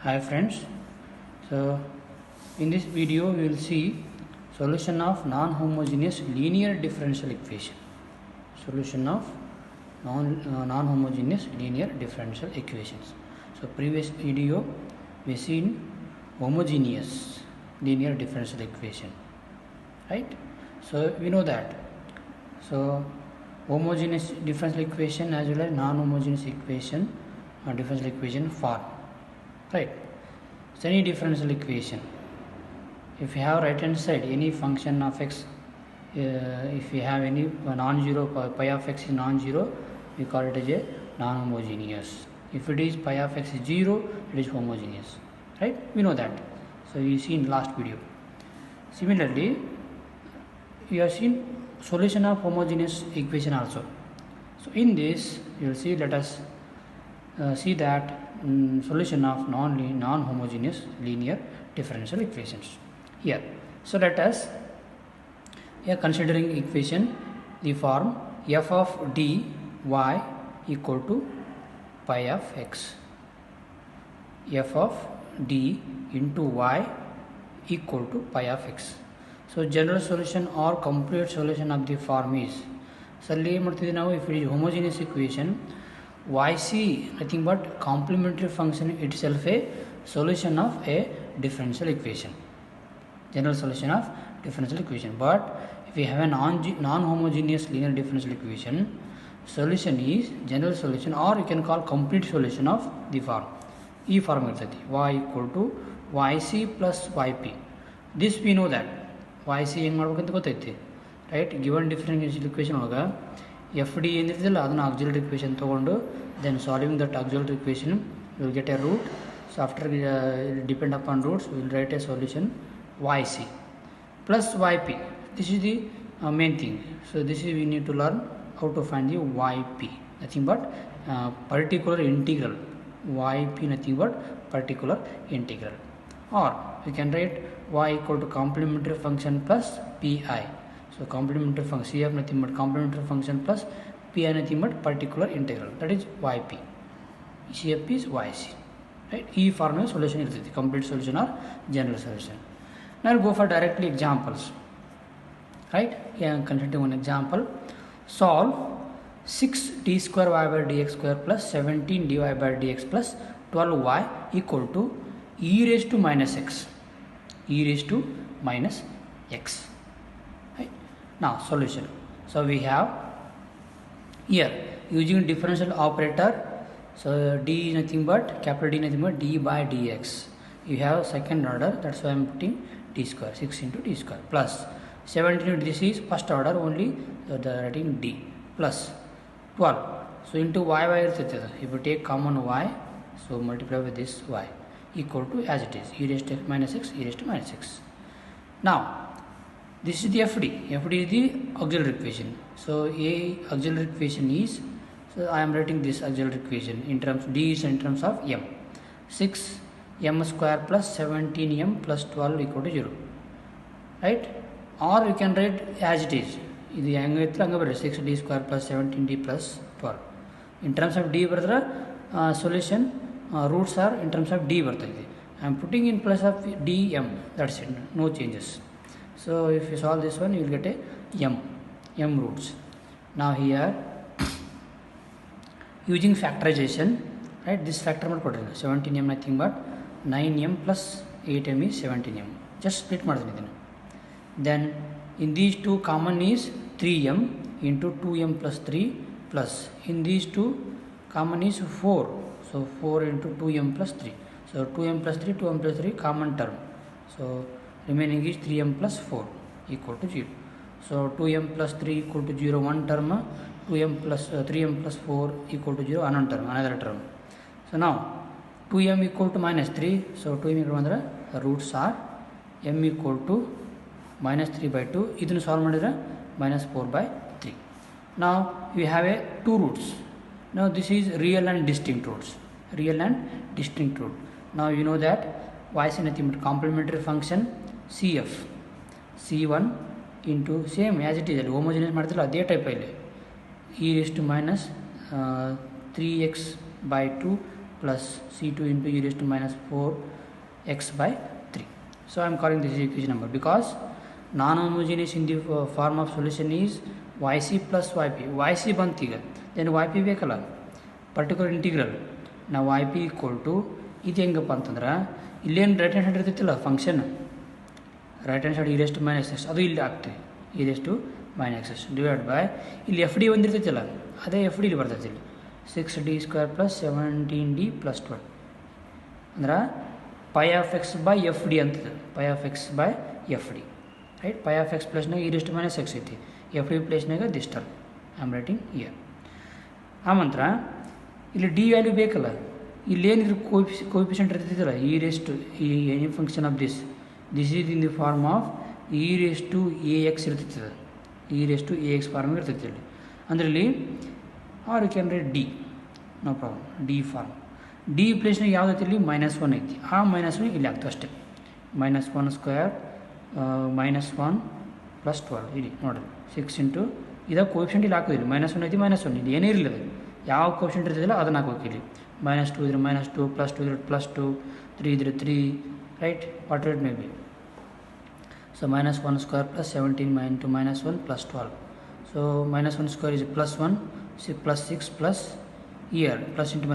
Hi friends, so in this video we will see solution of non-homogeneous linear differential equation. Solution of non-homogeneous linear differential equations. So previous video we seen homogeneous linear differential equation, right? So we know that. So homogeneous differential equation as well as non-homogeneous equation or differential equation form. Right. So any differential equation, if you have right hand side any function of x, if you have any non-zero, pi of x is non-zero, we call it as a non-homogeneous. If it is pi of x is 0, it is homogeneous, right? We know that. So you see in last video. Similarly, you have seen solution of homogeneous equation also. So in this you will see, let us see that solution of non-homogeneous linear differential equations here. So let us here considering equation the form f of d y equal to pi of x, f of d into y equal to pi of x. So general solution or complete solution of the form is, so now if it is homogeneous equation, yc nothing but complementary function itself a solution of a differential equation, general solution of differential equation. But if we have a non-homogeneous linear differential equation, solution is general solution or you can call complete solution of the form. E form iರ್ತೈತಿ y equal to yc plus yp. This we know that yc ಏನು ಮಾಡಬೇಕಂತ ಗೊತ್ತೈತಿ, right? Given differential equation ಒಳಗೆ F d ಏನಿರ್ತಲ್ಲ ಅದನ್ನು auxiliary equation ತೊಗೊಂಡು then solving that auxiliary equation you will get a root. So after depend upon roots we will write a solution yc plus yp. This is the main thing. So this is we need to learn how to find the yp, nothing but particular integral. Yp nothing but particular integral. Or we can write y equal to complementary function plus pi. So complementary function cf nothing but complementary function plus pi nothing but particular integral, that is yp. cf is yc, right? E form of solution is the complete solution or general solution. Now we'll go for directly examples, right? Here considering one example. Solve 6d square y by dx square plus 17 dy by dx plus 12y equal to e raised to minus x, e raised to minus x, right? Now solution. So we have here using differential operator, so d is nothing but capital D nothing but d by dx. You have second order, that's why I am putting d square, 6 into d square plus 17 into this is first order only, so the writing d plus 12. So into y iರ್ತೈತೆ, if you take common y, so multiply with this y equal to as it is e raised to x minus x, e raised to minus x. Now this is the FD. FD is the auxiliary equation. So a auxiliary equation is, so I am writing this auxiliary equation in terms, d is in terms of m, 6 m square plus 17 m plus 12 equal to 0, right? Or you can write as it is, ಇದು ಹೆಂಗೈತ್ರ ಹಂಗೆ ಬರ್ರಿ, 6d square plus 17d plus 12. In terms of d ಬರೆದ್ರೆ solution roots are in terms of d ಬರ್ತೈತಿ. I am putting in place of dm, that's it, no changes. So if you solve this one you will get a m roots. Now here using factorization, right, this factor ಮಾಡಿಕೊಡ್ರಿ, 17m nothing but 9m plus 8m is 17m, just split ಮಾಡ್ತೀನಿ ಇದನ್ನು. Then in these two common is 3m into 2m plus 3 plus in these two common is 4, so 4 into 2m plus 3, so 2m plus 3, 2m plus 3 common term, so remaining is 3m plus 4 equal to 0. So 2m plus 3 equal to 0 one term, 2m plus 3m plus 4 equal to 0 another term, another term. So now 2m equal to minus 3, so 2m equal to the roots are m equal to minus 3 by 2, ಇದನ್ನು solve ಮಾಡಿದ್ರೆ minus 4 by 3. Now we have a two roots. Now this is real and distinct roots, real and distinct root. Now you know that y is nothing but complementary function cf, c1 into same as it is ಅಲ್ಲಿ homogeneous ಮಾಡ್ತಿಲ್ಲ ಅದೇ type ಇಲ್ಲಿ e raised to minus 3x by 2 plus C2 into e raised to minus 4x by 3. So I am calling this equation number because non-homogeneous in the form of solution is yc plus yp. yc bantiga, then yp ಬೇಕಲ್ಲ particular integral. ನಾವು yp equal to ಇದು ಹೆಂಗಪ್ಪ ಅಂತಂದ್ರೆ ಇಲ್ಲೇನು right hand side ಇರ್ತೈತಿಲ್ಲ function, right hand side e raised minus x ಅದು ಇಲ್ಲಿ ಆಗ್ತದೆ, e raised minus x divide by ಇಲ್ಲಿ ಎಫ್ ಡಿ ಒಂದಿರ್ತೈತಿಲ್ಲ ಅದೇ ಎಫ್ ಡಿ ಇಲ್ಲಿ ಬರ್ತೈತಿ ಇಲ್ಲಿ 6d² ಪ್ಲಸ್ 17d ಪ್ಲಸ್ 12 ಅಂದ್ರೆ phi of x by f D ಅಂತದೆ, phi of x by f D right. Phi of x ಪ್ಲಸ್ನಾಗ ಇರೆಸ್ಟ್ ಮೈನಸ್ ಎಕ್ಸ್ ಐತಿ, ಎಫ್ ಡಿ ಪ್ಲೇಸ್ನಾಗ this term I am writing here. ಆ ನಂತರ ಇಲ್ಲಿ D value ಬೇಕಲ್ಲ, ಇಲ್ಲೇನಿದ್ರು ಕೋಫಿಷಿಯಂಟ್ ಇರ್ತೈತಿಲ್ಲ ಇ ರೇಸ್ ಟು ಈ any function of this is in the form of e raise to a x ಇರ್ತೈತಿ, e raise to a x form ಇರ್ತೈತಿ ಇಲ್ಲಿ. ಅಂದ್ರೆ ಇಲ್ಲಿ or you can write D, no problem, D form. D ಪ್ಲೇಸ್ನಾಗ ಯಾವುದೈತಿ ಇಲ್ಲಿ -1 ಐತಿ, ಆ -1 ಇಲ್ಲಿ ಆಗ್ತದೆ ಅಷ್ಟೇ. -1 ಸ್ಕ್ವೇರ್ -1 ಪ್ಲಸ್ 12 ಇಲ್ಲಿ ನೋಡಿರಿ 6 ಇಂಟು ಇದ ಕೋಫಿಷಿಯಂಟ್ ಇಲ್ಲಿ ಹಾಕೋದಿಲ್ಲ, -1 ಐತಿ -1 ಇಲ್ಲಿ ಏನೇ ಇರಲಿಲ್ಲ, ಯಾವ ಕೋಫಿಷಿಯಂಟ್ ಇರ್ತದಿಲ್ಲ ಅದನ್ನು ಹಾಕೋಕೆ ಇಲ್ಲಿ. -2 ಇದ್ರೆ -2 +2 ಇದ್ರೆ +2 3 ಇದ್ರೆ 3 right, what it may be. So -1 square plus 17 into -1 plus 12. So -1 square is +1 plus 6 plus here plus into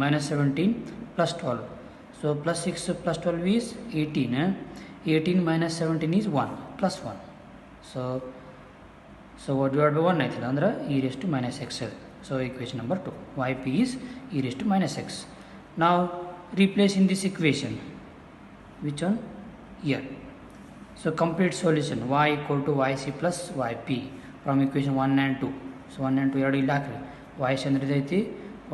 minus 17 plus 12. So plus 6 plus 12 is 18. 18 minus 17 is 1 plus 1. So what divided by 1 ಆಯ್ತಲ್ಲ ಅಂದ್ರೆ e raised to minus x. So equation number 2, yp is e raised to minus x. Now replace in this equation, which one? Here. So complete solution y equal to yc plus yp from equation 1 and 2. So 1 and 2 ಎರಡು ಇಲ್ಲಿ ಹಾಕಿರಿ, yc ಅಂದ್ರೆ ಇದೈತಿ,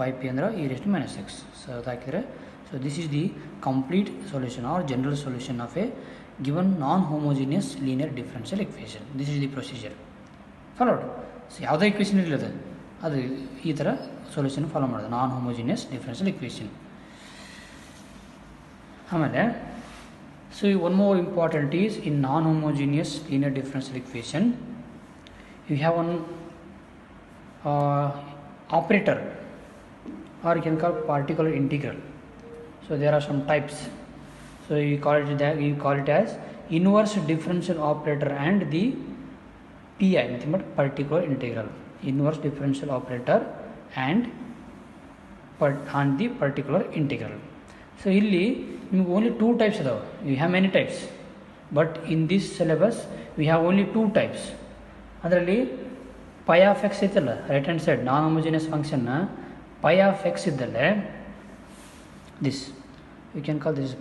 yp ಅಂದ್ರೆ e raised to minus x. So ಅದು ಹಾಕಿದ್ರೆ, so this is the complete solution or general solution of a given non-homogeneous linear differential equation. This is the procedure followed. So ಯಾವುದೇ equation ಇರಲಿದೆ ಅದು ಈ ಥರ solution follow ಮಾಡೋದು, ನಾನ್ homogeneous differential equation. ಆಮೇಲೆ so one more important is in non homogeneous linear differential equation you have one operator, or you can call particular integral. So there are some types. So you call it as inverse differential operator and the PI, nothing but particular integral. Inverse differential operator and the particular integral. So ಇಲ್ಲಿ ನಿಮಗೆ only 2 types ಅದಾವೆ. You have many types, but in this syllabus we have only 2 types. ಅದರಲ್ಲಿ phi of x ಐತಲ್ಲ right hand side non homogeneous ಫಂಕ್ಷನ್ನ phi of x ಇದ್ದಲ್ಲೇ this you can call this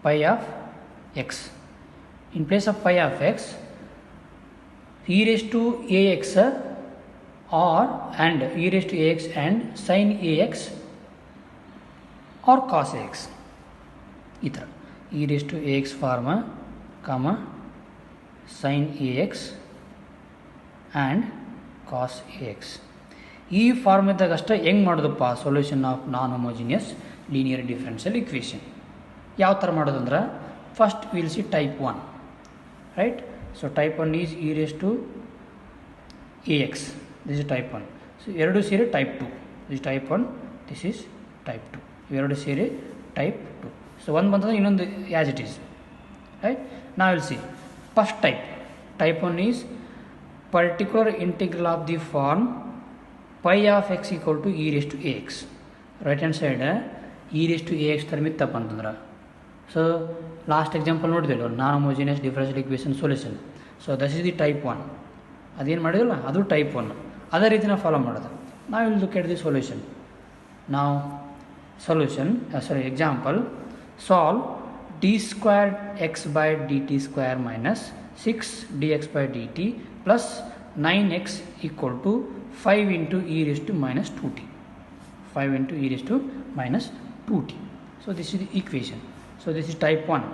phi of x. In place of phi of x e raised to ax or and e raised to ax and sin ax or cos ax ಈ ಥರ e raised to ax form sin ax and cos ax. ಈ form ಇದ್ದಾಗಷ್ಟೇ ಹೆಂಗೆ ಮಾಡೋದಪ್ಪ solution of non homogeneous linear differential equation. ಯಾವ ಥರ ಮಾಡೋದಂದ್ರೆ first will see type 1 right. So type 1 is e raised to ax, this is type 1. So ಎರಡು ಸೇರಿ type 2, this type 1, this is type 2, ಇವೆರಡು ಸೇರಿ ಟೈಪ್ 2. ಸೊ ಒಂದು ಬಂತಂದ್ರೆ ಇನ್ನೊಂದು ಆ್ಯಸ್ ಇಟ್ ಈಸ್ ರೈಟ್. ನಾ will C first type 1 is particular integral of the form pi of x equal to e raised to ax. Right hand side e raised to ax term ಇತ್ತಪ್ಪ ಅಂತಂದ್ರೆ, so last example ನೋಡಿದಿಲ್ಲ non homogeneous differential equation solution. So this is the type 1. ಅದೇನು ಮಾಡಿದಿಲ್ಲ ಅದು type 1. ಅದೇ ರೀತಿ ನಾವು follow ಮಾಡೋದು. ನಾವು will look at the solution. ನಾವು solution example solve d² x by dt square minus 6 dx by dt plus 9x equal to 5 into e raised to minus 2t. 5 into e raised to minus 2t. So this is the equation. So this is type 1.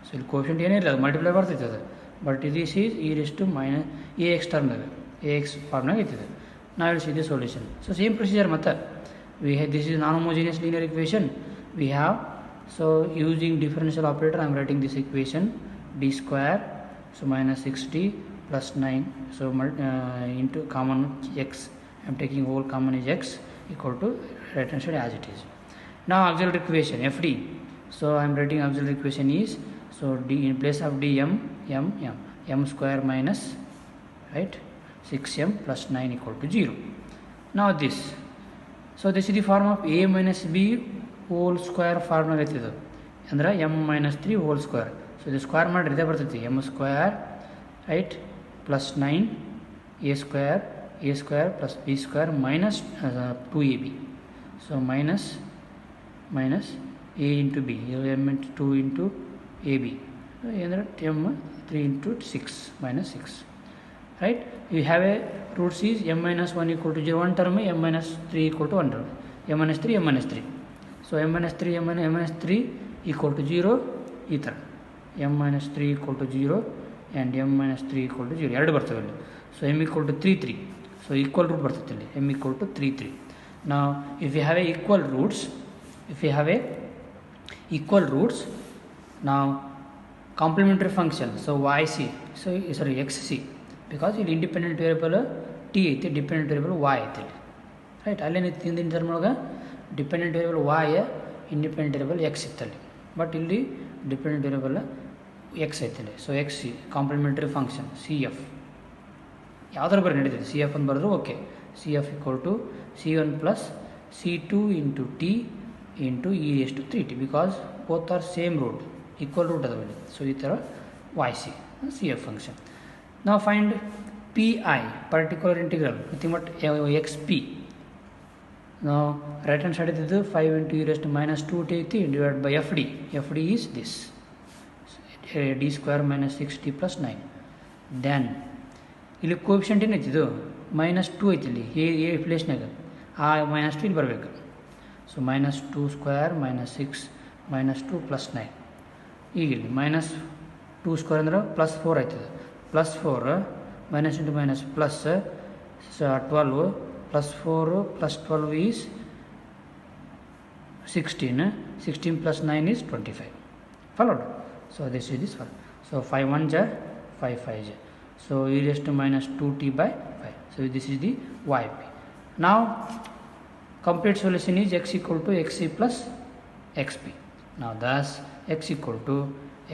So the coefficient ಏನಿಲ್ಲ ಅದು multiply ಬರ್ತಿರ್ತದೆ, but this is e raised to minus ax ಟರ್ಮ್ದಾಗ ax ಫಾರ್ಮ್ನಾಗ ಇರ್ತದೆ. ನಾವು will see the solution. So same procedure ಮತ್ತೆ this is non-homogeneous linear equation. We have, so using differential operator I am writing this equation d square, so minus 6d plus 9, so into common x, I am taking whole common is x equal to right hand side as it is. Now auxiliary equation FD. So I am writing auxiliary equation is, so D in place of D m square minus, right, 6m plus 9 equal to 0. Now this, so this is the form of a minus b whole square formula ಐತಿದು ಅಂದ್ರೆ m minus 3 whole square. So this square ಮಾಡಿದ್ರೆ ಇದೇ ಬರ್ತೈತಿ m square, right, plus 9 a square plus b square minus 2ab. So minus a into b, m into 2 into ab, ಅಂದರೆ m 3 into 6 minus 6, right. You have a roots is m minus 1 equal to 0, one term m minus 3 equal to 1 term, m minus 3. So m minus 3 equal to 0 ಈ ಥರ m minus 3 equal to 0 and m minus 3 equal to 0 ಎರಡು ಬರ್ತವೆ ಇಲ್ಲಿ. So m equal to 3. So equal root ಬರ್ತೈತೆ ಇಲ್ಲಿ m equal to 3. Now if you have a equal roots, now complementary function, so yc, so sorry xc, because ಇಲ್ಲಿ independent variable t ಐತಿ, dependent variable y ಐತಿ, right. ಅಲ್ಲೇನೈತಿ ಹಿಂದಿನ term ಒಳಗೆ dependent variable y, independent variable x ಇತ್ತಲ್ಲಿ, but ಇಲ್ಲಿ dependent variable x ಐತಿಲ್ಲಿ. So xc complementary function CF ಯಾವ್ದಾರು ಬರೀ ನಡೀತದೆ, CF ಅಂತ ಬರೆದ್ರು okay. CF equal to C1 plus C2 into t into e raised to 3t, because both are same root, equal root ಅದಾವೆ. So ಈ ಥರ yc CF function. Now find pi, particular integral, nothing but xp. Now right hand side is 5 into e raised to minus 2t divided by FD. FD is this, d square minus 6t plus 9. Then ಇಲ್ಲಿ coefficient ಏನೈತಿ, ಇದು minus 2 ಐತಿ ಇಲ್ಲಿ A ಪ್ಲೇಸ್ನಾಗ, ಆ minus 2 ಇಲ್ಲಿ ಬರಬೇಕು. So minus 2 square minus 6 minus 2 plus 9. ಈಗ ಇಲ್ಲಿ minus 2 square ಅಂದ್ರೆ plus 4 ಆಯ್ತದೆ, plus 4 minus into minus plus 12 plus 4 plus 12 is 16 plus 9 is 25. Followed? So this is this one. So 5 1 ja 5 5 ja. So e raised to minus 2t by 5. So this is the yp. Now complete solution is x equal to xc plus xp. Now thus x equal to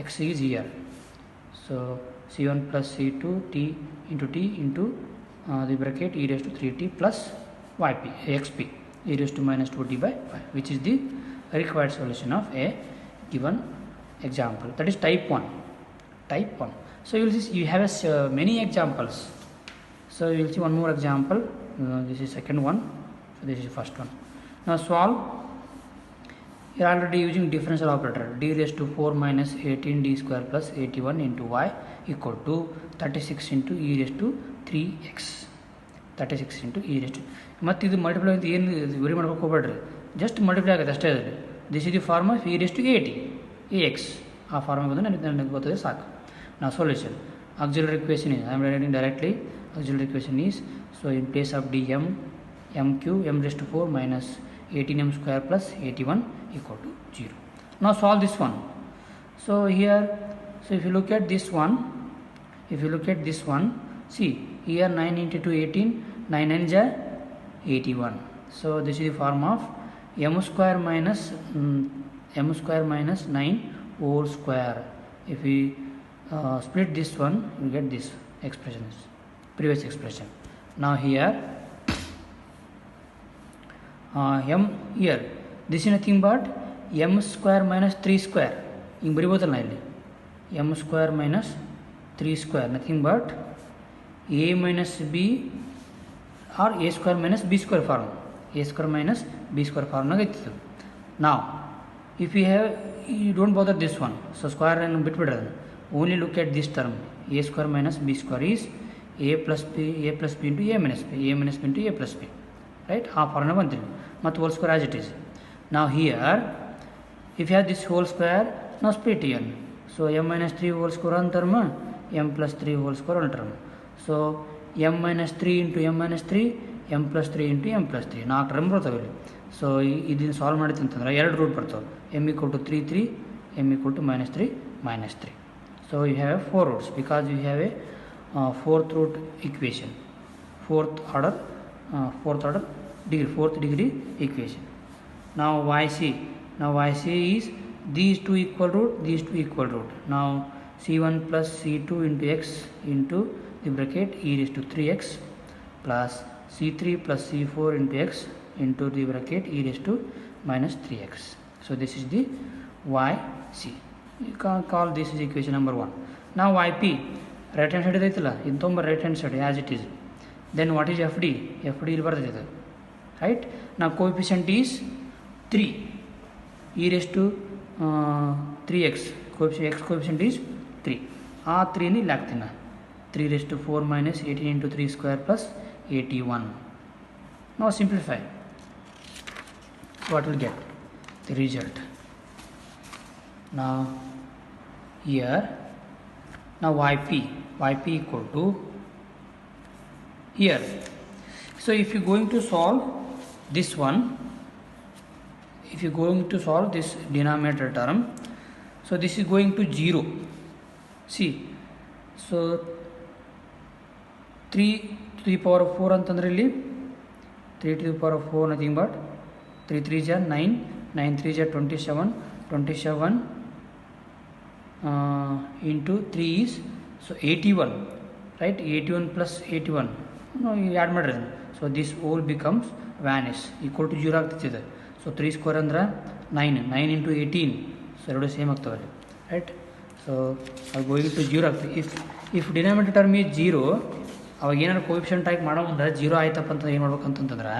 x is here. So c1 plus c2 t into the bracket e raised to 3t plus yp xp e raised to minus 2t by 5, which is the required solution of a given example. That is type 1. So you will see you have many examples. So you will see one more example. This is second one. So this is first one. Now solve. You are already using differential operator. D raised to 4 minus 18 d square plus 81 into y equal to 36 into e raised to 3x. 36 into e raised to, ಮತ್ತು ಇದು multiply ಅಂತ ಏನು worry ಮಾಡ್ಬೇಕು ಹೋಗ್ಬೇಡ್ರಿ, just multiply ಆಗುತ್ತೆ ಅಷ್ಟೇ. ಅದರಲ್ಲಿ this is the form of e raised to 80 ax. ಆ ಫಾರ್ಮ್ ಬಂದು ನನಗೆ ಗೊತ್ತದೆ ಸಾಕು. ನಾವು solution auxiliary equation is, I am writing directly, auxiliary equation is, so in place of dm mq m raised to 4 minus 18m square plus 81 equal to 0. Now solve this one. So here, so if you look at this one, see here 9 into 2 18, 9 9 ja 81. So this is the form of m square minus 9 whole square. If we split this one, you get this expression, previous expression. Now here m here, this is nothing but m square minus 3 square. ಹಿಂಗೆ ಬರಿಬೋದಲ್ಲ ಇಲ್ಲಿ m square minus 3 square, nothing but a minus b or a square minus b square form, a square minus b square form ಆಗಿತ್ತು. Now if you have, you don't bother this one, so square and ಬಿಟ್ಬಿಡ್ರಿ, only look at this term, a square minus b square is a plus b into a minus b into a plus b, right. ಆ ಫಾರ್ಮ್ನ ಬಂತೀವಿ ಮತ್ತು whole square as it is. Now here if you have this whole square, now split here. So m minus 3 whole square one term, m plus 3 whole square one term. So m minus 3 into m minus 3, m plus 3 into m plus 3, 4 term ಬರ್ತವೆ ಇಲ್ಲಿ. So ಇದನ್ನು solve ಮಾಡಿತ್ತು ಅಂತಂದ್ರೆ 2 root ಬರ್ತವೆ, m equal to 3 3, m equal to minus 3 minus 3. So you have 4 roots because you have a fourth root equation, fourth order degree equation. Now yc is these two equal root. Now c1 plus c2 into x into the bracket e raised to 3x plus c3 plus c4 into x into the bracket e raised to minus 3x. So this is the yc. You can call this is equation number 1. Now yp, right hand side idaitala, intomba right hand side as it is. Then what is fd? Fd ಇಲ್ಲಿ ಬರ್ತದೆ, right? Now coefficient is 3 e raised to 3x, coefficient is 3. ಆ 3 ని ಇಲ್ಲಿ ಹಾಕ್ತೀನಿ, 3 raised to 4 minus 18 into 3 square plus 81. Now simplify. What will get? The result. Now here, now yp equal to here. So if you going to solve this one, if you going to solve this denominator term, so this is going to 0. See, so 3 to the power of 4 ಅಂತಂದ್ರೆ ಇಲ್ಲಿ 3 to the power of 4 nothing but 3 3 is 9, 9 3 is 27, 27 into 3 is so 81, right? 81 plus 81, no, you add ಮಾಡ್ರಿ. So this all becomes vanish, equal to 0 ಆಗ್ತಿದೆ. So 3 square ಅಂದ್ರೆ 9 into 18, so ಎರಡು same ಆಗ್ತವೆ, right? So going to 0 ಆಗ್ತದೆ. if denominator term is 0, ಅವಾಗ ಏನಾದ್ರು coefficient type ಮಾಡೋ ಮುಂದೆ 0 ಆಯ್ತಪ್ಪ ಅಂತ ಏನು ಮಾಡ್ಬೇಕಂತಂದ್ರೆ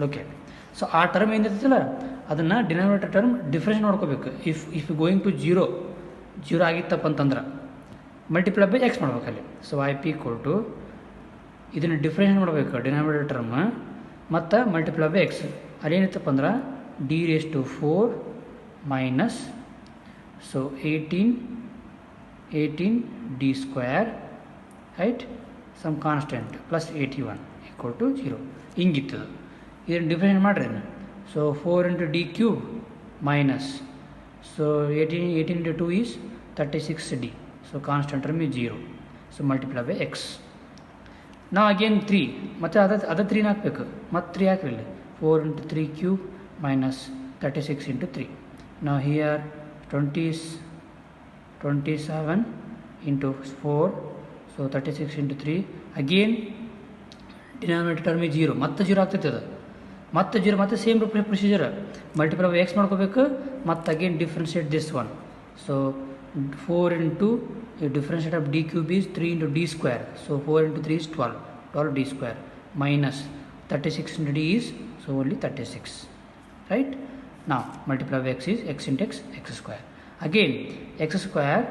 ಓಕೆ. ಸೊ ಆ ಟರ್ಮ್ ಏನಿರ್ತಲ್ಲ ಅದನ್ನು ಡಿನಾಮಿನೇಟರ್ ಟರ್ಮ್ ಡಿಫ್ರೆನ್ಸ್ ಮಾಡ್ಕೋಬೇಕು. ಇಫ್ ಗೋಯಿಂಗ್ ಟು 0 ಆಗಿತ್ತಪ್ಪ ಅಂತಂದ್ರೆ ಮಲ್ಟಿಪ್ಲೈ ಬೈ ಎಕ್ಸ್ ಮಾಡ್ಬೇಕಲ್ಲಿ. So I P equal to ಇದನ್ನು ಡಿಫ್ರೆನ್ಸ್ ಮಾಡಬೇಕು ಡಿನಾಮಿನೇಟರ್ ಟರ್ಮ್ ಮತ್ತು ಮಲ್ಟಿಪ್ಲೈ ಬೈ ಎಕ್ಸ್. ಅಲ್ಲೇನಿತ್ತಪ್ಪ ಅಂದ್ರೆ d raise to 4 minus so 18 d square, right, some constant plus 81 equal to 0 ಹಿಂಗಿತ್ತದು. ಇದನ್ನು ಡಿಫ್ರೆನ್ಸ್ ಮಾಡಿರಿ. So 4 into d cube minus so 18 into 2 is 36d. So constant term is 0. So multiply by x. Now again 3 ಮತ್ತೆ ಅದ 3 ಹಾಕಬೇಕು, ಮತ್ತೆ 3 ಹಾಕ್ರಿ. 4 into 3 cube minus 36 into 3. Now here 27 into 4, so 36 into 3. Again denominator term is 0, ಮತ್ತೆ 0 ಆಗ್ತೈತೆ ಅದು, ಮತ್ತೆ 0 ಮತ್ತೆ same procedure multiply by X ಮಾಡ್ಕೋಬೇಕು, ಮತ್ತು again differentiate this one. So 4 into differentiate of d cube is 3 into d square, so 4 into 3 is 12 d square minus 36 into d is so only 36, right? Now multiply by x is x into x square. Again x square,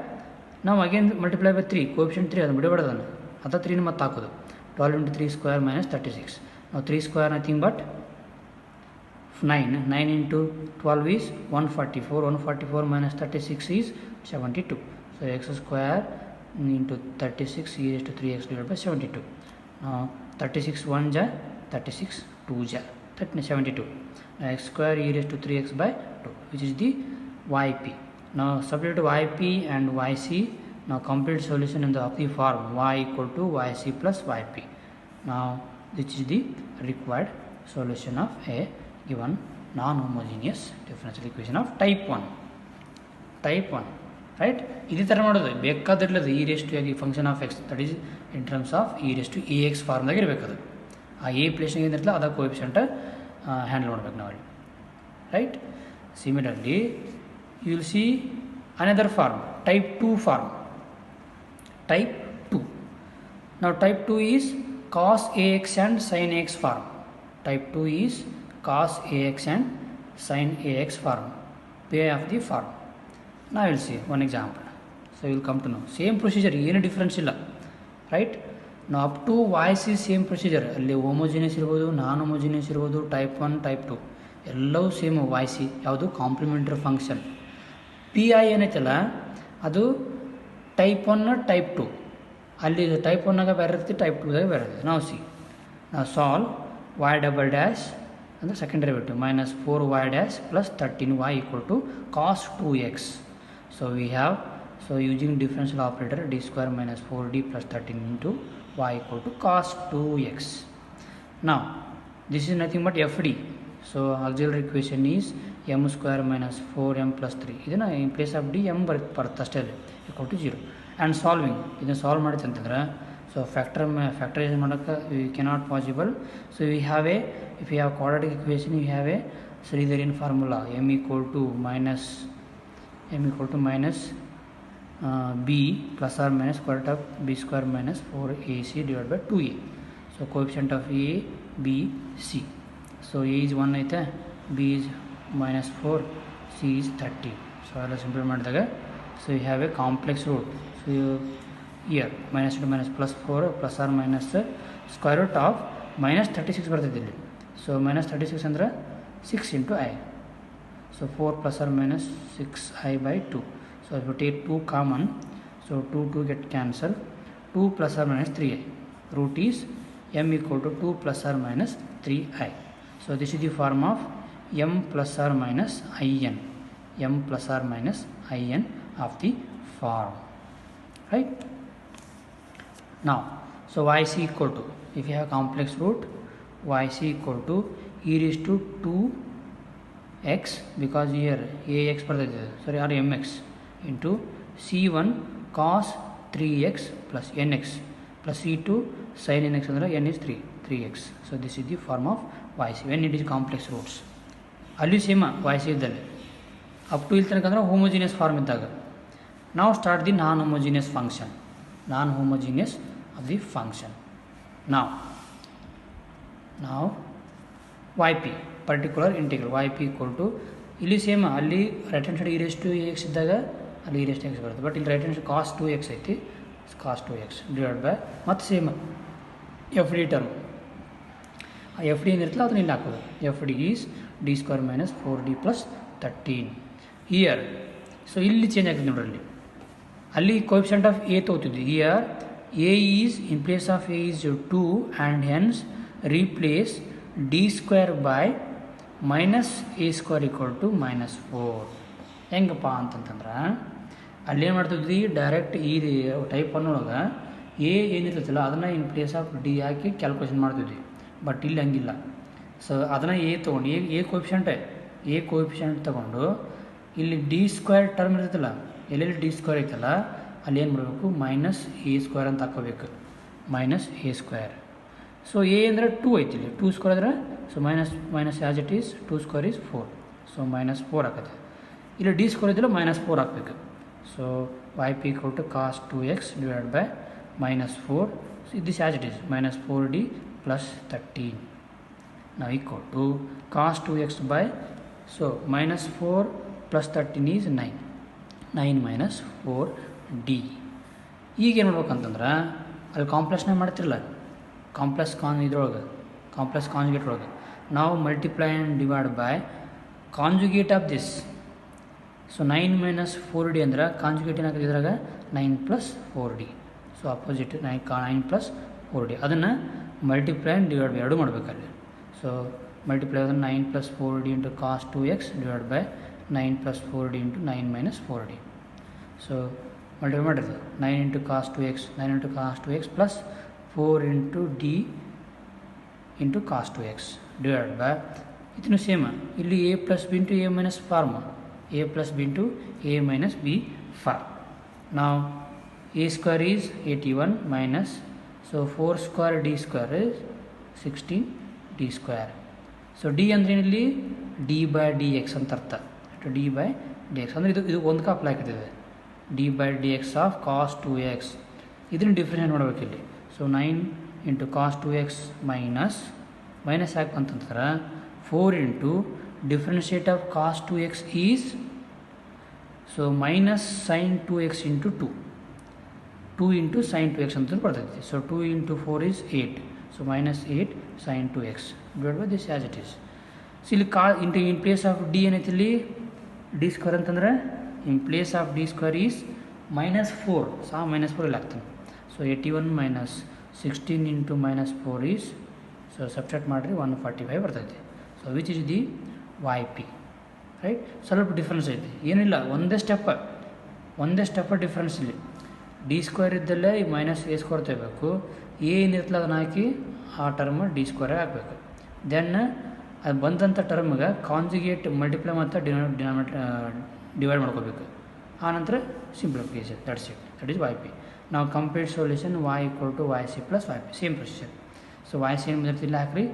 now again multiply by 3, coefficient 3 ಅದನ್ನು ಬಿಡಬಾರ್ದನ್ನು, ಅದ 3 ಮತ್ತೆ ಹಾಕೋದು. 12 into 3 square minus 36. Now 3 square nothing but 9 into 12 is 144 minus 36 is 72. So x square into 36 e raised to 3x divided by 72. Now 36 1 ja 36 2 ja 72. Now x square e raised to 3x by 2, which is the yp. Now substitute yp and yc. Now complete solution in the of the form y equal to yc plus yp. Now this is the required solution of a given non-homogeneous differential equation of type 1, right? ಇದೇ ಥರ ಮಾಡೋದು ಬೇಕಾದಿರ್ಲದು e raised to function of x, that is in terms of e raised to ax ಫಾರ್ಮ್ದಾಗ ಇರಬೇಕದು. ಆ a ಪ್ಲೇಸ್ನಾಗ ಏನಿರ್ತಲ್ಲ ಅದ ಕೋಎಫಿಷಿಯಂಟ್ ಹ್ಯಾಂಡಲ್ ಮಾಡ್ಬೇಕು ನಾವಲ್ಲಿ, right? Similarly you will see another form, type 2 form. Type 2. Now type 2 is cos ax and sin ax form. Type 2 is cos ax and sin ax form, way of the form. Now we will see one example. So you will come to know same procedure, ಏನು difference ಇಲ್ಲ, right? ನಾವು up to voice ಈ same procedure, ಅಲ್ಲಿ homogeneous ಇರ್ಬೋದು, non homogeneous ಇರ್ಬೋದು, type 1 type 2 ಎಲ್ಲವೂ same. Voice ಯಾವುದು complimentary function. P I ಏನೈತಲ್ಲ ಅದು ಟೈಪ್ 1 ಟೈಪ್ 2, ಅಲ್ಲಿ ಟೈಪ್ 1ಆಗ ಬೇರೆ ಇರ್ತೀವಿ, ಟೈಪ್ 2ದಾಗ ಬೇರೆ ಇರ್ತದೆ. ನಾವು ಸಿ ನಾವು ಸಾಲ್ವ್ y ಡಬಲ್ ಡ್ಯಾಶ್ ಅಂದರೆ second derivative minus 4y dash plus 13y equal to cos 2x. So we have, so using differential operator d square minus 4d plus 13 into y equal to cos 2x. Now this is nothing but fd. So auxiliary equation is m square minus 4m plus 3. ಇದನ್ನು in place of d m ಬರುತ್ತೆ ಅಷ್ಟೇ ಅಲ್ಲಿ equal to 0. And solving ಇದನ್ನು solve ಮಾಡಿತ್ತು ಅಂತಂದ್ರೆ so factorise ಮಾಡೋಕ್ಕೆ we cannot possible. So we have a if you have quadratic equation you have a Sridharian formula m equal to minus b plus or minus square root of b square minus 4ac divided by 2a. So coefficient of a, b, c. So a is 1 aithe, b is minus 4, c is 30. So all simple ಮಾಡಿದಾಗ so you have a complex root. So here minus into minus plus 4 plus or minus square root of minus 36 ಬರ್ತೈತೆ ಇಲ್ಲಿ. So minus 36 ಅಂದ್ರೆ 6 into I. So 4 plus or minus 6i by 2. So if you take 2 common, so 2 get cancelled. 2 plus or minus 3i. Root is m equal to 2 plus or minus 3i. So this is the form of m plus or minus in. M plus or minus in of the form. Right? Now, so yc equal to, if you have complex root, yc equal to e raised to 2x, because here ax ಬರ್ತೈತೆ, sorry, or mx into c1 cos 3x plus nx plus c2 sin nx ಅಂದರೆ n is 3x. So this is the form of yc when it is complex roots. ಅಲ್ಲಿ same yc ಇದ್ದಲ್ಲಿ up to ಇಲ್ಲಿ ತನಕ ಅಂದರೆ homogeneous form ಇದ್ದಾಗ. ನಾವು start the non homogeneous function, non homogeneous of the function. ನಾವು yp particular integral yp equal to ಇಲ್ಲಿ same ಅಲ್ಲಿ right hand side e raised to ax ಇದ್ದಾಗ ಅಲ್ಲಿ e raised to x ಬರುತ್ತೆ. ಬಟ್ ಇಲ್ಲಿ right hand side cos 2x ಐತಿ, cos 2x divide by ಮತ್ತು same f d term. ಆ f d ಏನಿರ್ತಲ್ಲ ಅದನ್ನ ಇಲ್ಲಿ ಹಾಕೋದು. F d is d square minus 4d plus 13 here. So ಇಲ್ಲಿ ಚೇಂಜ್ ಆಗ್ತದೆ ನೋಡ್ರಿ, ಅಲ್ಲಿ ಅಲ್ಲಿ ಕೋಎಫಿಷಿಯಂಟ್ ಆಫ್ ಎ ತಗೋತಿದ್ವಿ. Here a is in place of a is 2 and hence replace d square by minus a square equal to minus 4. ಹೆಂಗಪ್ಪ ಅಂತಂತಂದ್ರೆ ಅಲ್ಲೇನು ಮಾಡ್ತಿದ್ವಿ, ಡೈರೆಕ್ಟ್ ಈ ಟೈಪ್ ಅನ್ನೋಳಗೆ ಎ ಏನಿರ್ತೈತಲ್ಲ ಅದನ್ನು ಇನ್ place of D hockey calculation ಮಾಡ್ತಿದ್ವಿ. But ಇಲ್ಲಿ ಹಂಗಿಲ್ಲ. ಸೊ ಅದನ್ನು ಎ ತೊಗೊಂಡು ಎ ಕೋಎಫಿಷಿಯಂಟ್ ತೊಗೊಂಡು ಇಲ್ಲಿ ಡಿ ಸ್ಕ್ವೇರ್ ಟರ್ಮ್ ಇರ್ತೈತಲ್ಲ, ಎಲ್ಲೆಲ್ಲಿ ಡಿ ಸ್ಕ್ವೇರ್ ಐತಲ್ಲ ಅಲ್ಲಿ ಏನು ಮಾಡಬೇಕು, ಮೈನಸ್ ಎ ಸ್ಕ್ವೇರ್ ಅಂತ ಹಾಕೋಬೇಕು, minus A square. So A ಅಂದರೆ 2 ಐತಿ, ಇಲ್ಲಿ 2 ಸ್ಕ್ವೇರ್ ಅಂದರೆ so minus as it is 2 square is 4. So minus 4 ಆಗುತ್ತೆ. ಇಲ್ಲಿ ಡಿ ಸ್ಕ್ವೇರ್ ಇದ್ದಿಲ್ಲ ಮೈನಸ್ 4 ಹಾಕಬೇಕು. So yp equal to cos 2x divided by minus 4. So this as it is minus 4d plus 13. Now equal to cos 2x by, so minus 4 plus 13 is 9. 9 minus 4d. ಈಗ ಏನು ಮಾಡ್ಬೇಕಂತಂದ್ರೆ ಅಲ್ಲಿ ಕಾಂಪ್ಲೆಕ್ಸ್ನಾಗ ಮಾಡ್ತಿರಲ್ಲ, complex conjugate ಒಳಗೆ ನಾವು multiply and divide by conjugate of this. So 9 minus 4d ಅಂದ್ರೆ conjugate ಏನಾಗ್ತದೆ ಇದ್ರಾಗ 9 plus 4d. So opposite 9 plus 4d ಅದನ್ನು ಮಲ್ಟಿಪ್ಲೈ ಆ್ಯಂಡ್ ಡಿವೈಡ್ ಬೈ ಎರಡು ಮಾಡಬೇಕಲ್ಲಿ. ಸೊ ಮಲ್ಟಿಪ್ಲೈ ಅದನ್ನು 9 plus 4d into cos 2x divide by 9 plus 4d into 9 minus 4d. So multiply ಮಾಡಿರೋದು 9 into cos 2x, 9 into cos 2x plus 4 into d into cos 2x divide by ಇದನ್ನು same ಇಲ್ಲಿ a plus b into a minus form, a plus b into a minus b form. Now a square is 81 minus, so 4 square d square is 16 d square. So d ಅಂದರೆ ಇಲ್ಲಿ d by dx ಅಂತ ಅರ್ಥ. d by dx ಅಂದರೆ ಇದು ಒಂದು apply ಆಗ್ತಿದೆ, d by dx of cos 2x. ಇದನ್ನು differentiate ಮಾಡಬೇಕು ಇಲ್ಲಿ. So 9 into cos 2x minus ಯಾಕೆ ಅಂತಂದ್ರೆ 4 into differentiate of cos 2x is, so minus sin 2x into 2 into sin 2x ಅಂತ ಬರ್ತೈತಿ. So 2 into 4 is 8, so minus 8 sin 2x divided by this as it is. So ಇಲ್ಲಿ in place of d ಏನೈತಿ ಇಲ್ಲಿ d square ಅಂತಂದ್ರೆ in place of d square is minus 4, so minus 4 ಇಲ್ಲಿ ಆಗ್ತಾನೆ. So 81 minus 16 into minus 4 is, so subtract ಮಾಡಿರಿ 145 ಬರ್ತೈತಿ. So which is the yp, right. ಸ್ವಲ್ಪ difference ಐತಿ, ಏನಿಲ್ಲ, ಒಂದೇ ಸ್ಟೆಪ್ ಡಿಫ್ರೆನ್ಸ್ ಇಲ್ಲಿ. ಡಿ ಸ್ಕ್ವೇರ್ ಇದ್ದಲ್ಲೇ ಈ ಮೈನಸ್ ಎ ಸ್ಕ್ವೇರ್ ತೆಗಬೇಕು, ಏನಿರ್ತಲ್ಲ ಅದನ್ನು ಹಾಕಿ ಆ ಟರ್ಮ್ ಡಿ ಸ್ಕ್ವೇರ್ ಹಾಕಬೇಕು. ದೆನ್ ಅದು ಬಂದಂಥ ಟರ್ಮ್ಗೆ ಕಾಂಜುಗೇಟ್ ಮಲ್ಟಿಪ್ಲೈ ಮತ್ತು ಡಿವೈಡ್ ಮಾಡ್ಕೋಬೇಕು. ಆನಂತರ simplification, that's it, that is YP. ನಾವು complete solution y = YC + YP, same procedure. So YC ಏನು ಬಂದಿರ್ತೀವಿ ಇಲ್ಲಿ ಹಾಕ್ರಿ,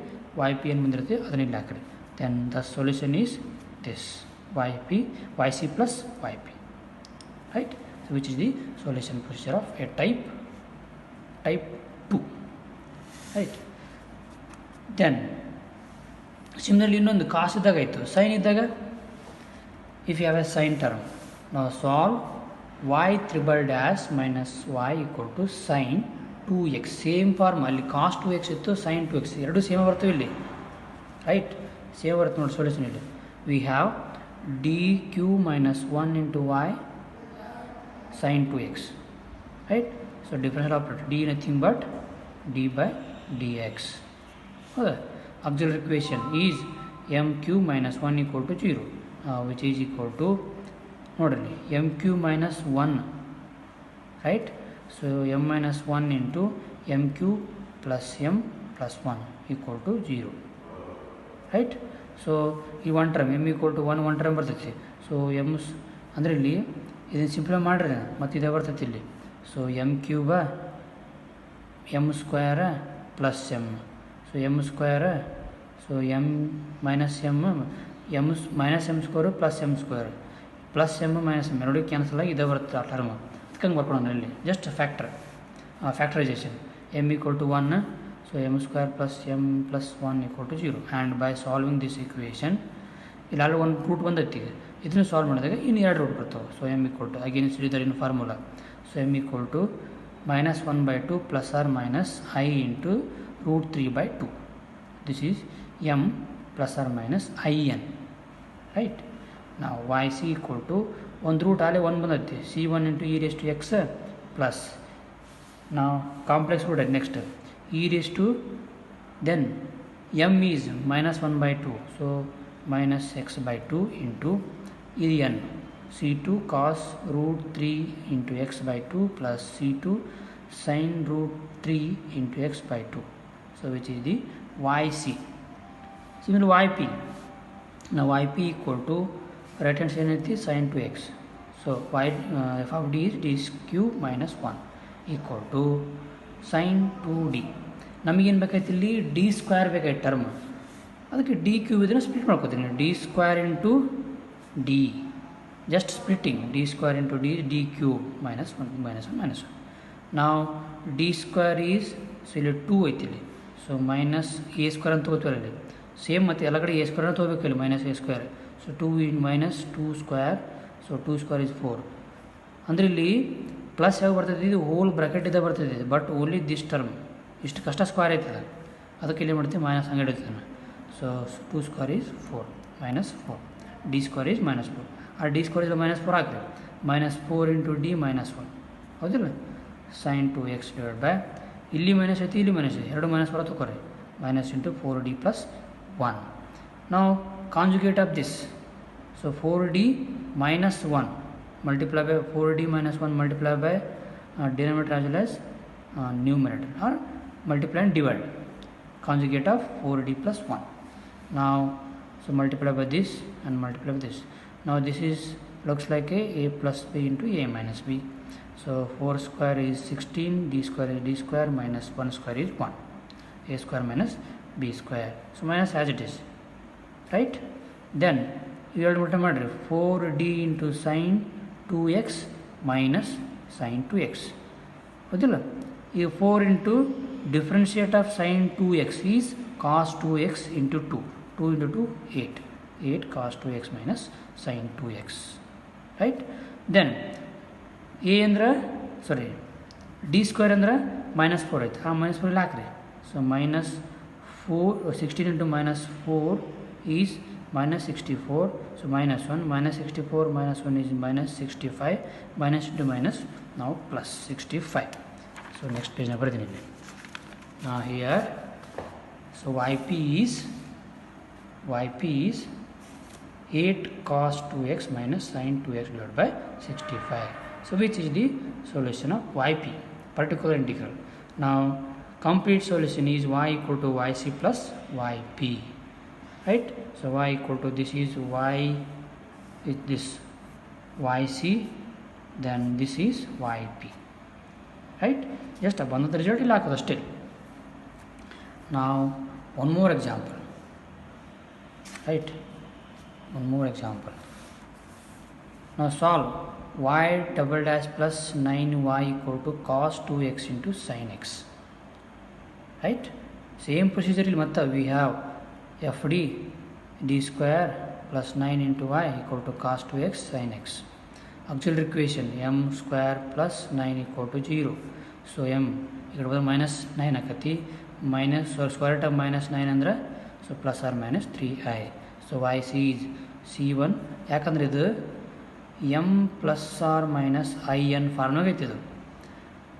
YP ಏನು ಬಂದಿರ್ತೀವಿ ಅದನ್ನ ಇಲ್ಲಿ ಹಾಕ್ರಿ. Then the solution is this YC + YP, right? So which is the solution procedure of a type 2, right? Then similarly ಇನ್ನೊಂದು ಕಾಸ್ ಇದ್ದಾಗ ಆಯಿತು, ಸೈನ್ ಇದ್ದಾಗ if you have a sine term, now solve y triple dash minus y = sin 2x. Same form, ಅಲ್ಲಿ cos 2x ಇತ್ತು, sin 2x ಎರಡು same ಬರ್ತವೆ ಇಲ್ಲಿ, right? Same ಬರುತ್ತೆ ನೋಡಿ ಸೊಲ್ಯೂಷನ್ ಇಲ್ಲಿ. We have dq - 1 × y sin 2x, right? So differential operator d nothing but d/dx. Okay. Auxiliary equation is mq - 1 = 0, which is equal to ನೋಡ್ರಿ mq - 1, right? So m - 1 into mq plus m plus 1 = 0, right? So ಈ one term m = 1 term ಬರ್ತೈತಿ. So m ಅಂದರೆ ಇಲ್ಲಿ ಇದನ್ನು simplify ಮಾಡಿರಿ ಮತ್ತು ಇದೇ ಬರ್ತೈತಿ ಇಲ್ಲಿ. So m³ m² plus m. So m², so m minus m minus m² plus m² plus m minus m ಎರಡು ಕ್ಯಾನ್ಸಲ್ ಆಗಿ ಇದೇ ಬರುತ್ತೆ ಆ ಟರ್ಮ್. ಅದಕ್ಕೆ ಬರ್ಕೊಳೋಣ ಇಲ್ಲಿ just factorisation. m = 1, so m² plus m plus 1 = 0. and by solving this equation ಇಲ್ಲಿ ಒಂದು root ಬಂದೈತಿ, ಇದನ್ನು ಸಾಲ್ವ್ ಮಾಡಿದಾಗ ಇನ್ನು ಎರಡು ರೂಟ್ ಬರ್ತಾವೆ. ಸೊ m = ಅಗೇನ್ ಸಿಡಿದರ್ in formula. So m = -1/2 ± I into √3/2. This is m ± in, right? ನಾವು YC = ಒಂದು ರೂಟ್ ಆಲೇ 1 ಬಂದೈತಿ, C1 × e⁻x ಪ್ಲಸ್ ನಾವು ಕಾಂಪ್ಲೆಕ್ಸ್ ರೂಟ್ ಐತೆ next then m is -1/2, so -x/2 into n c2 cos √3 × x/2 plus c2 sin √3 × x/2, so which is the YC. Similarly YP, now YP = right hand side is sin 2x, so f of d is d³ - 1 equal to sin 2d. ನಮಗೇನು ಬೇಕಾಯ್ತು ಇಲ್ಲಿ d² ಬೇಕಾಯ್ತು term, ಅದಕ್ಕೆ d³ ಇದನ್ನು split ಮಾಡ್ಕೋತೀನಿ. d² × d, just splitting, d² × d d³ -1 ನಾವು d² is, so ಇಲ್ಲಿ 2 ಐತಿ ಇಲ್ಲಿ, so -a² ಅಂತ ತಗೋತೀವಿ ಇಲ್ಲಿ. ಸೇಮ್ ಮತ್ತು ಎಲ್ಲ ಕಡೆ a² ಅಂತ ತಗೋಬೇಕು ಇಲ್ಲಿ, -a². So 2 - 2², so 2² is 4. ಅಂದರೆ ಇಲ್ಲಿ ಪ್ಲಸ್ ಯಾವ ಬರ್ತೈತಿ, ಇದು ಹೋಲ್ ಬ್ರ್ಯಾಕೆಟ್ ಇದೆ ಬರ್ತೈತಿ, ಬಟ್ ಓನ್ಲಿ ದಿಸ್ ಟರ್ಮ್ ಇಷ್ಟು ಕಷ್ಟ ಸ್ಕ್ವೇರ್ ಆಯ್ತದೆ, ಅದಕ್ಕೆ ಇಲ್ಲಿ ಮಾಡ್ತೀವಿ ಮೈನಸ್ ಹಂಗೆ ಇಡ್ತೀನಿ. So 2² is 4 -4, d² is -4. ಆ d² is -4 ಹಾಕ್ರಿ, -4 × d -1, ಹೌದಿಲ್ಲ? sin 2x ಇಲ್ಲಿ ಮೈನಸ್ ಐತಿ, ಇಲ್ಲಿ ಮೈನಸ್ ಐತಿ, ಎರಡು ಮೈನಸ್ ಬರೋ ತಗೋರಿ, -4d + 1. ನಾವು conjugate of this, so 4d - 1 multiply by 4d - 1 multiply by denominator as well as numerator, or multiply and divide, conjugate of 4d + 1. now so multiply by this and multiply by this. now this is looks like a plus b into a minus b. so 4² is 16, d² is d² minus 1² is 1, a² minus b², so minus as it is, right? then you have to multiply 4d into sin 2x minus sin 2x, ಹೌದಿಲ್ಲ? ಈ 4 into differentiate of sin 2x is cos 2x into 2, 2 into 2 8 cos 2x minus sin 2x, right? then a ಅಂದ್ರೆ ಸಾರಿ d² ಅಂದ್ರೆ -4 ಐತೆ, ಆ -4 ಇಲ್ಲಿ ಹಾಕ್ರಿ. So -4 16 into -4 is -64, so -1 -64 -1 is -65, minus into minus, now plus 65. so next page na bardini now here. so YP is 8 cos 2x minus sin 2x divided by 65. so which is the solution of YP, particular integral. now complete solution is y = YC plus YP, right? So y equal to, this is y, is this yc, then this is yp, right? Just abandon the result ಇಲ್ಲ still. Now one more example, right? One more example. Now solve y double dash plus 9y equal to cos 2x into sin x, right? Same procedure ಇಲ್ಲಿ ಮತ್ತೆ we have fd d square plus 9 into y equal to cos 2x sin x. Auxiliary equation m square plus 9 equal to 0. So m ఇక్కడ ಬದ minus 9 ಆಕತಿ, minus square root of minus 9 ಅಂದ್ರೆ so plus or minus 3i. So yc is c1, ಯಾಕಂದ್ರೆ ಇದು m plus or minus in ಫಾರ್ಮ್ನಾಗ ಐತಿ, ಇದು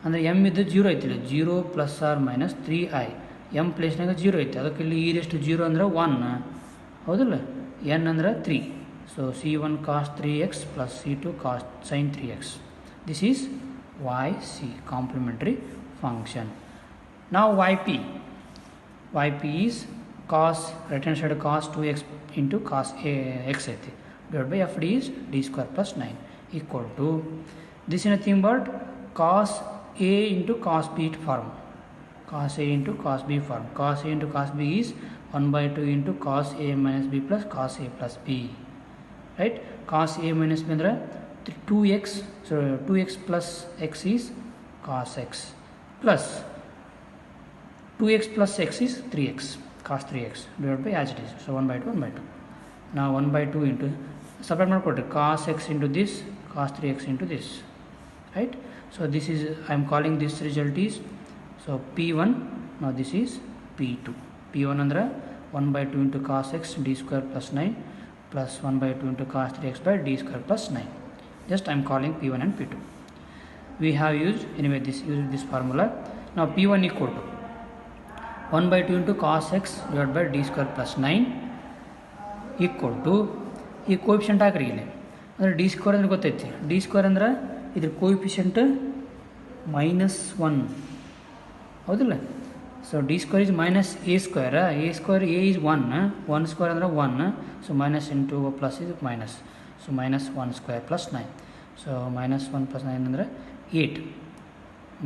ಅಂದರೆ m ಇದು 0 ಐತಿ, 0 plus or minus 3i, m ಪ್ಲೇಸ್ನಾಗ 0 ಐತಿ, ಅದಕ್ಕೆ ಇಲ್ಲಿ e raised to 0 ಅಂದ್ರೆ 1, ಹೌದಲ್ಲ, n ಅಂದ್ರೆ 3. So c1 cos 3x plus c2 cos sin 3x. This is yc, complementary function. Now yp is cos, right hand side cos 2x into cos x ಐತಿ, divided by fd is d square plus 9 equal to, this is nothing but cos a into cos b form, cos a into cos b form. Cos a into cos b is 1 by 2 into cos a minus b plus cos a plus b, right? Cos a minus b ಅಂದರೆ 2x, so 2x plus x is cos x, plus 2x plus x is 3x, cos 3x, divided by as it is, so 1 by 2, 1 by 2. Now 1 by 2 into, separate ಮಾಡಿಕೊಡ್ರಿ, cos x into this, cos 3x into this, right? So this is, I am calling this result is, so p1, now this is p2. p1 ಅಂದರೆ 1 by 2 into cos x d square plus 9 plus 1 by 2 into cos 3x by d square plus 9. Just I am calling p1 and p2. We have used anyway this formula. Now p1 equal to 1 by 2 into cos x divided by d square plus 9 equal to, ಈ coefficient ಹಾಕ್ರಿ ಇಲ್ಲಿ, ಅಂದರೆ D square ಅಂದ್ರೆ ಗೊತ್ತೈತಿ, D square ಅಂದ್ರೆ ಇದ್ರ coefficient -1, ಹೌದಿಲ್ಲ? So D square is minus A square, A square A is 1 square ಅಂದರೆ 1, ಸೊ ಮೈನಸ್ ಇಂಟು ಪ್ಲಸ್ ಇದು minus, so minus 1 square plus 9. So minus 1 plus 9 ಅಂದರೆ 8,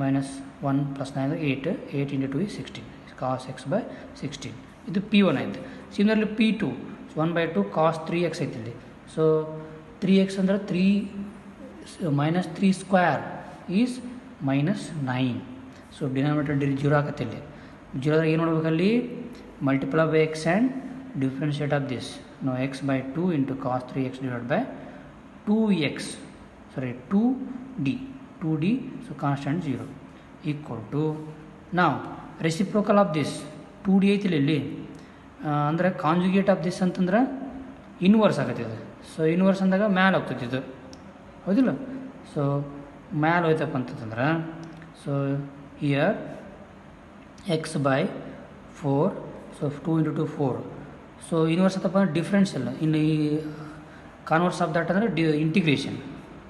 minus 1 plus 9 ಅಂದರೆ 8, 8 into 2 is 16, cos x by 16. ಇದು p1 ಆಯ್ತು. Similarly p2, 1 by 2 cos 3x ಐತಿ ಇಲ್ಲಿ, so 3x ಅಂದರೆ 3 minus 3 square is minus 9. So denominator 0 ಆಕತ್ತೆ ಇಲ್ಲಿ, 0 ಆದಾಗ ಏನು ಮಾಡಬೇಕಲ್ಲಿ, multiply by x and differentiate of this. Now x by 2 into cos 3x divided by 2d, so constant 0 equal to, now reciprocal of this 2d ಐತಿಲ್ಲ ಇಲ್ಲಿ, ಅಂದರೆ conjugate of this ಅಂತಂದ್ರೆ inverse ಆಗತ್ತಿದೆ. ಸೊ ಇನ್ವರ್ಸ್ ಅಂದಾಗ ಮ್ಯಾಲೆ ಹೋಗ್ತೈತಿ ಇದು, ಹೌದಿಲ್ಲ? ಸೊ ಮ್ಯಾಲೆ ಹೋಯ್ತಪ್ಪ ಅಂತಂದ್ರೆ, so here x by 4, so 2 into 2 4. So inverse ಅಂತಪ್ಪ ಅಂದ್ರೆ ಡಿಫ್ರೆನ್ಸ್ ಇಲ್ಲ, ಇನ್ನು ಈ ಕಾನ್ವರ್ಸ್ ಆಫ್ ದಟ್ ಅಂದರೆ integration.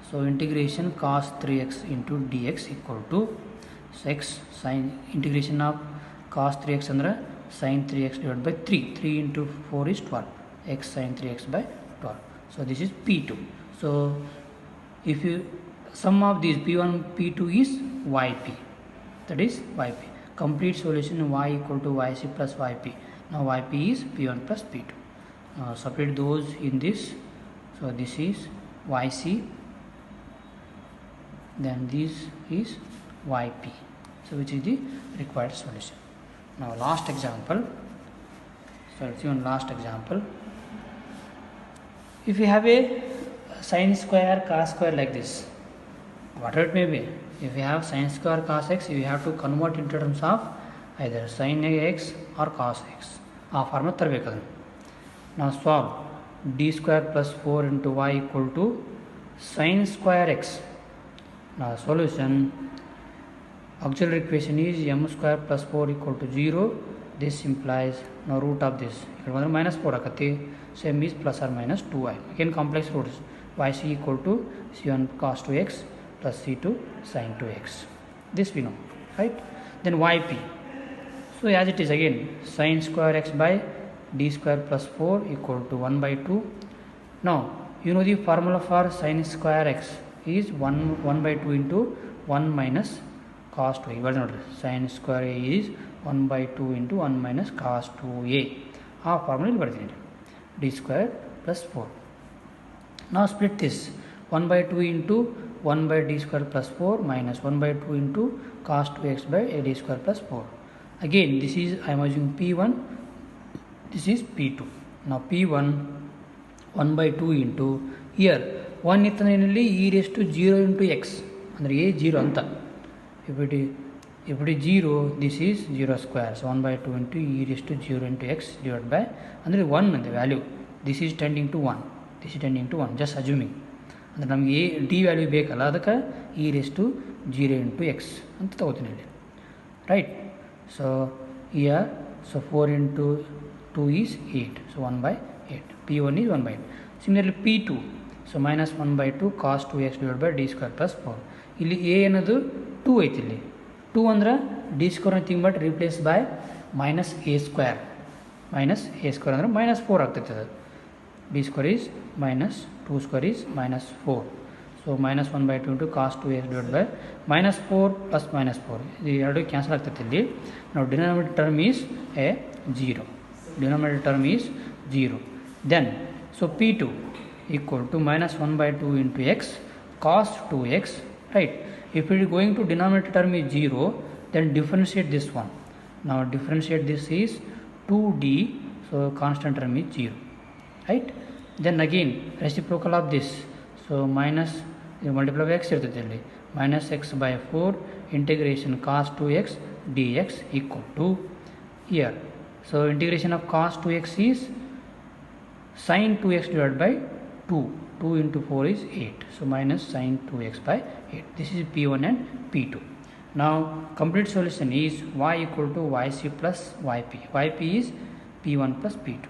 So integration cos 3x into d x equal to x sine, integration of cos 3x ಅಂದರೆ sin 3x divided by 3, 3 into 4 is 12, x sin 3x by 12. So this is p2. So if you sum of these p1 p2 is yp, that is yp. Complete solution y equal to yc plus yp. Now yp is p1 plus p2. Separate those in this. So this is yc, then this is yp. So which is the required solution. Now last example, so let's see one last example. If you have a sin square cos square like this, whatever it may be, if you have sin square cos x, you have to convert into terms of either sin x or cos x. ಆ ಫಾರ್ಮಲ್ಲಿ ತರಬೇಕು ಅದನ್ನು. ನಾವು solve d square plus 4 into y equal to sin square x. Now solution, auxiliary equation is m square plus 4 equal to 0. This implies now root of this, here minus 4 akati, same is plus or minus 2i. Again complex roots, yc equal to c1 cos 2x plus c2 sin 2x. This we know, right? Then yp, so as it is again sin square x by d square plus 4 equal to 1 by 2. Now you know the formula for sin square x is 1 by 2 into 1 minus cos 2a. ಇವಾಗ ನೋಡ್ರಿ sin square a is 1 by 2 into 1 minus cos 2a. ಆ formula ಇಲ್ಲಿ ಬರ್ತೀನಿ d square plus 4. Now split this 1 by 2 into 1 by d square plus 4 minus 1 by 2 into cos 2x by a d square plus 4. Again this is I am using p1, this is p2. Now p1 1 by 2 into here 1 ಇತ್ತನಲ್ಲಿ e raised to 0 into x ಅಂದರೆ a 0 ಅಂತ. if it is 0 this is 0 square, so 1 by 2 into e raised to 0 into x divided by ಅಂದರೆ 1 ಅಂತ value, this is tending to 1, this is tending to 1, just assuming ಅಂದರೆ ನಮಗೆ A D value ಬೇಕಲ್ಲ ಅದಕ್ಕೆ e raised to 0 into x ಅಂತ ತಗೋತೀನಿ ಇಲ್ಲಿ, right. So here so 4 into 2 is 8, so 1 by 8, p1 is 1 by 8. Similarly p2, so minus 1 by 2 cos 2x divided by d square plus 4. ಇಲ್ಲಿ a ಅನ್ನೋದು 2 ಐತಿ, ಇಲ್ಲಿ 2 ಅಂದ್ರೆ d square nothing but replace by minus a square, minus a square ಅಂದರೆ minus 4 ಆಗ್ತೈತೆ ಅದು. d square is minus 2 square is minus 4, so minus 1 by 2 into cos 2x divided by minus 4 plus minus 4, ಇದು ಎರಡು cancel ಆಗ್ತೈತೆ ಇಲ್ಲಿ. ನಾವು denominator term is a 0, denominator term is 0. Then so p2 equal to minus 1 by 2 into x cos 2x, right. If it is going to denominator term is 0, then differentiate this one. Now differentiate this is 2d, so constant term is 0, right. Then again reciprocal of this, so minus multiply by x ಇರ್ತೈತೆ ಇಲ್ಲಿ, minus x by 4 integration cos 2x dx equal to here. So integration of cos 2x is sin 2x divided by 2. 2 into 4 is 8. So minus sin 2x by 8. This is p1 and p2. Now complete solution is y equal to yc plus yp. Yp is p1 plus p2.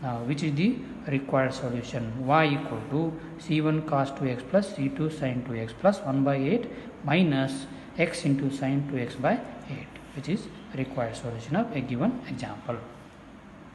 Now which is the required solution? Y equal to c1 cos 2x plus c2 sin 2x plus 1 by 8 minus x into sin 2x by 8, which is required solution of a given example.